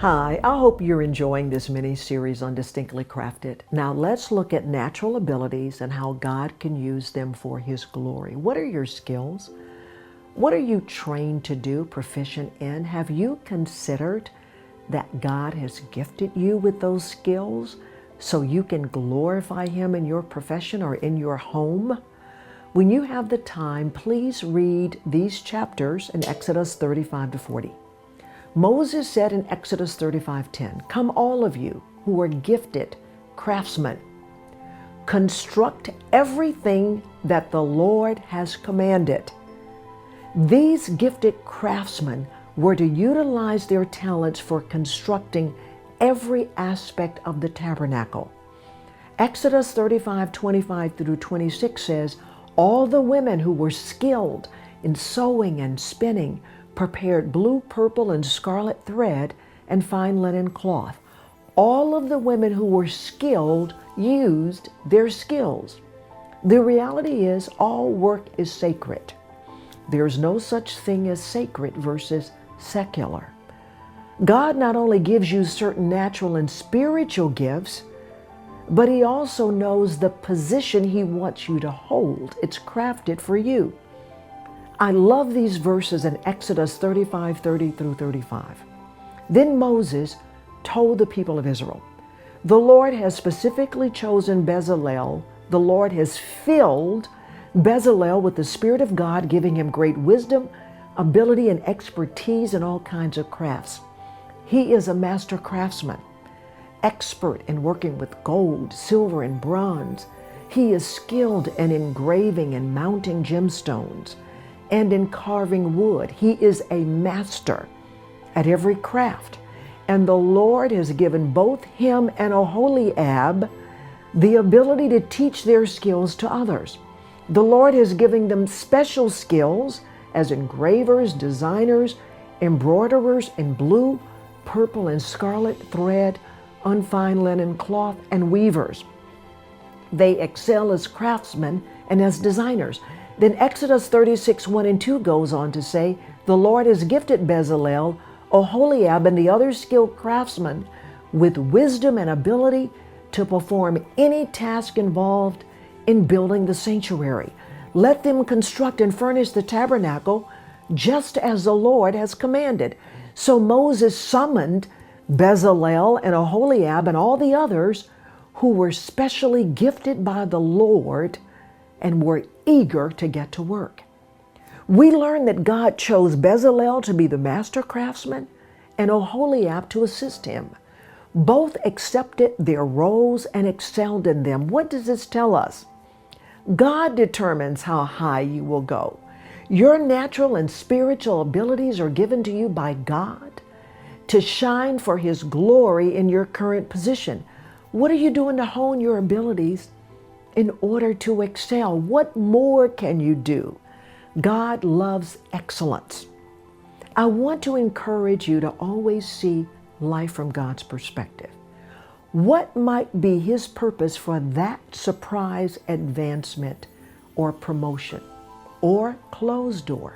Hi, I hope you're enjoying this mini-series on Distinctly Crafted. Now let's look at natural abilities and how God can use them for His glory. What are your skills? What are you trained to do, proficient in? Have you considered that God has gifted you with those skills so you can glorify Him in your profession or in your home? When you have the time, please read these chapters in Exodus 35 to 40. Moses said in Exodus 35:10, "Come all of you who are gifted craftsmen, construct everything that the Lord has commanded." These gifted craftsmen were to utilize their talents for constructing every aspect of the tabernacle. Exodus 35:25 through 26 says, "All the women who were skilled in sewing and spinning prepared blue, purple, and scarlet thread and fine linen cloth." All of the women who were skilled used their skills. The reality is all work is sacred. There's no such thing as sacred versus secular. God not only gives you certain natural and spiritual gifts, but He also knows the position He wants you to hold. It's crafted for you. I love these verses in Exodus 35:30 through 35. Then Moses told the people of Israel, "The Lord has specifically chosen Bezalel. The Lord has filled Bezalel with the Spirit of God, giving him great wisdom, ability, and expertise in all kinds of crafts. He is a master craftsman, expert in working with gold, silver, and bronze. He is skilled in engraving and mounting gemstones and in carving wood. He is a master at every craft. And the Lord has given both him and Oholiab the ability to teach their skills to others. The Lord has given them special skills as engravers, designers, embroiderers in blue, purple, and scarlet thread, on fine linen cloth, and weavers. They excel as craftsmen and as designers." Then Exodus 36:1 and 2 goes on to say, "The Lord has gifted Bezalel, Oholiab, and the other skilled craftsmen with wisdom and ability to perform any task involved in building the sanctuary. Let them construct and furnish the tabernacle just as the Lord has commanded." So Moses summoned Bezalel and Oholiab and all the others who were specially gifted by the Lord and were eager to get to work. We learn that God chose Bezalel to be the master craftsman and Oholiab to assist him. Both accepted their roles and excelled in them. What does this tell us? God determines how high you will go. Your natural and spiritual abilities are given to you by God to shine for His glory in your current position. What are you doing to hone your abilities in order to excel? What more can you do? God loves excellence. I want to encourage you to always see life from God's perspective. What might be His purpose for that surprise advancement or promotion or closed door?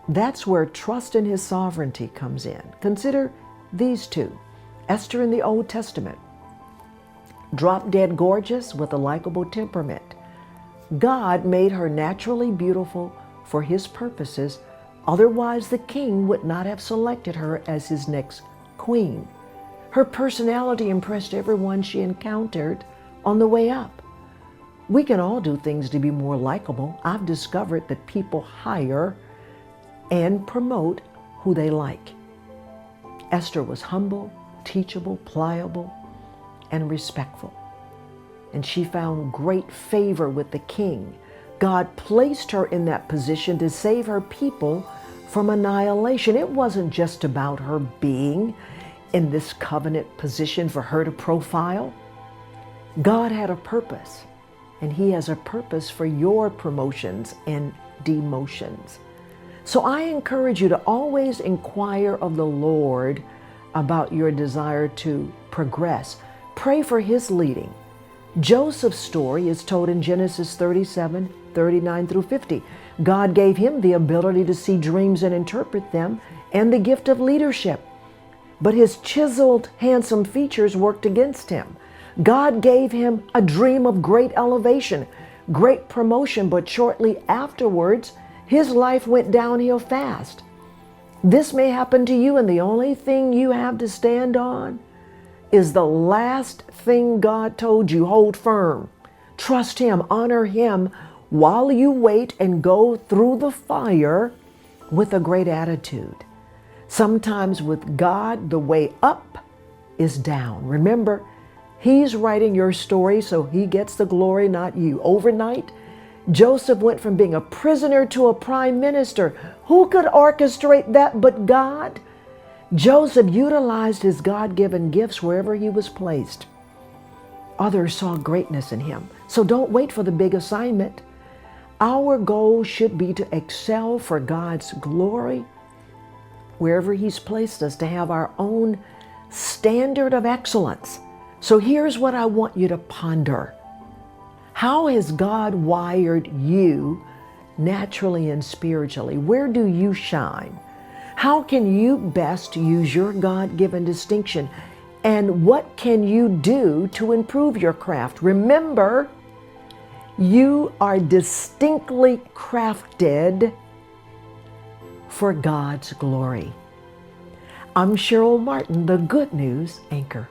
That's where trust in His sovereignty comes in. Consider these two. Esther in the Old Testament, drop-dead gorgeous with a likable temperament. God made her naturally beautiful for His purposes. Otherwise, the king would not have selected her as his next queen. Her personality impressed everyone she encountered on the way up. We can all do things to be more likable. I've discovered that people hire and promote who they like. Esther was humble, teachable, pliable, and respectful. And she found great favor with the king. God placed her in that position to save her people from annihilation. It wasn't just about her being in this covenant position for her to profile. God had a purpose, and He has a purpose for your promotions and demotions. So I encourage you to always inquire of the Lord about your desire to progress. Pray for His leading. Joseph's story is told in Genesis 37:39 through 50. God gave him the ability to see dreams and interpret them and the gift of leadership. but his chiseled, handsome features worked against him. God gave him a dream of great elevation, great promotion, but shortly afterwards, his life went downhill fast. This may happen to you, and the only thing you have to stand on is the last thing God told you. Hold firm. Trust him. Honor him while you wait and go through the fire with a great attitude. Sometimes with God, the way up is down. Remember, he's writing your story, so he gets the glory, not you. Overnight, Joseph went from being a prisoner to a prime minister. Who could orchestrate that but God? Joseph utilized his God-given gifts wherever he was placed. Others saw greatness in him. So don't wait for the big assignment. Our goal should be to excel for God's glory wherever he's placed us, to have our own standard of excellence. So here's what I want you to ponder. How has God wired you naturally and spiritually? Where do you shine? How can you best use your God-given distinction? And what can you do to improve your craft? Remember, you are distinctly crafted for God's glory. I'm Cheryl Martin, the Good News Anchor.